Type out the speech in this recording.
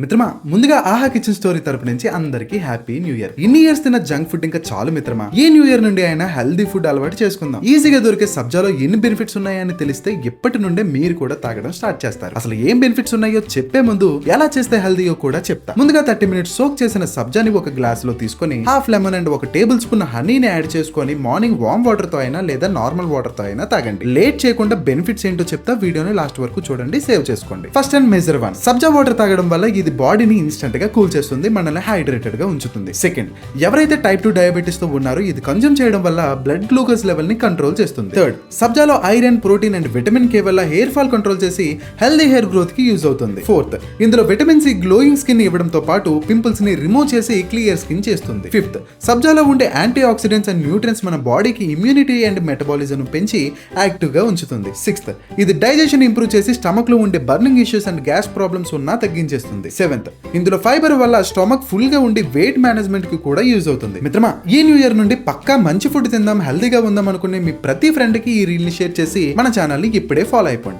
మిత్రమా, ముందుగా ఆహా కిచెన్ స్టోరీ తరపు నుంచి అందరికి హ్యాపీ న్యూ ఇయర్. ఇన్ని ఇయర్స్ తిన్న జంక్ ఫుడ్ ఇంకా చాలు మిత్రమా. ఈ న్యూ ఇయర్ నుండి అయినా హెల్దీ ఫుడ్ అలవాటు చేసుకుందాం. ఈజీగా దొరికే సబ్జాలో ఎన్ని బెనిఫిట్స్ ఉన్నాయని తెలిస్తే ఇప్పటి నుండే మీరు కూడా తాగడం స్టార్ట్ చేస్తారు. అసలు ఏం బెనిఫిట్స్ ఉన్నాయో చెప్పే ముందు ఎలా చేస్తే హెల్దీయో కూడా చెప్తా. ముందుగా 30 మినిట్స్ సోక్ చేసిన సబ్జాని ఒక గ్లాస్ లో తీసుకొని half lemon and 1 tablespoon హనీని యాడ్ చేసుకొని మార్నింగ్ వామ్ వాటర్ తో అయినా లేదా నార్మల్ వాటర్ తో అయినా తాగండి. లేట్ చేయకుండా బెనిఫిట్స్ ఏంటో చెప్తా, వీడియోని లాస్ట్ వరకు చూడండి, సేవ్ చేసుకోండి. First and major one, sabja water తాగడం వల్ల ఇది బాడీని ఇన్స్టెంట్ గా కూల్ చేస్తుంది, మనల్ని హైడ్రేటెడ్ గా ఉంచుతుంది. సెకండ్, ఎవరైతే టైప్ 2 డయాబెటీస్ తో ఉన్నారో ఇది కన్జ్యూమ్ చేయడం వల్ల బ్లడ్ గ్లూకోజ్ లెవెల్ ని కంట్రోల్ చేస్తుంది. థర్డ్, సబ్జాలో iron, protein and vitamin K వల్ల హెయిర్ ఫాల్ కంట్రోల్ చేసి హెల్దీ హెయిర్ గ్రోత్ కి యూజ్ అవుతుంది. ఫోర్త్, ఇందులో విటమిన్ సి గ్లోయింగ్ స్కిన్ ఇవ్వడంతో పాటు పింపుల్స్ ని రిమూవ్ చేసి క్లియర్ స్కిన్ చేస్తుంది. ఫిఫ్త్, సబ్జాలో ఉండే యాంటీ ఆక్సిడెంట్స్ అండ్ న్యూట్రియన్స్ మన బాడీకి ఇమ్యూనిటీ అండ్ మెటబాలిజం పెంచి యాక్టివ్ గా ఉంచుతుంది. సిక్స్త్, ఇది డైజెషన్ ఇంప్రూవ్ చేసి స్టమక్ లో ఉండే burning issues and gas problems ఉన్నా తగ్గించేస్తుంది. సెవెంత్, ఇందులో ఫైబర్ వల్ల స్టమక్ ఫుల్ గా ఉండి వెయిట్ మేనేజ్మెంట్ కి కూడా యూజ్ అవుతుంది. మిత్రమా, ఈ న్యూ ఇయర్ నుండి పక్కా మంచి ఫుడ్ తిందాం, హెల్దీగా ఉందాం అనుకునే మీ ప్రతి ఫ్రెండ్ కి ఈ రీల్ ని షేర్ చేసి మన ఛానల్ ని ఇప్పుడే ఫాలో అయిపోండి.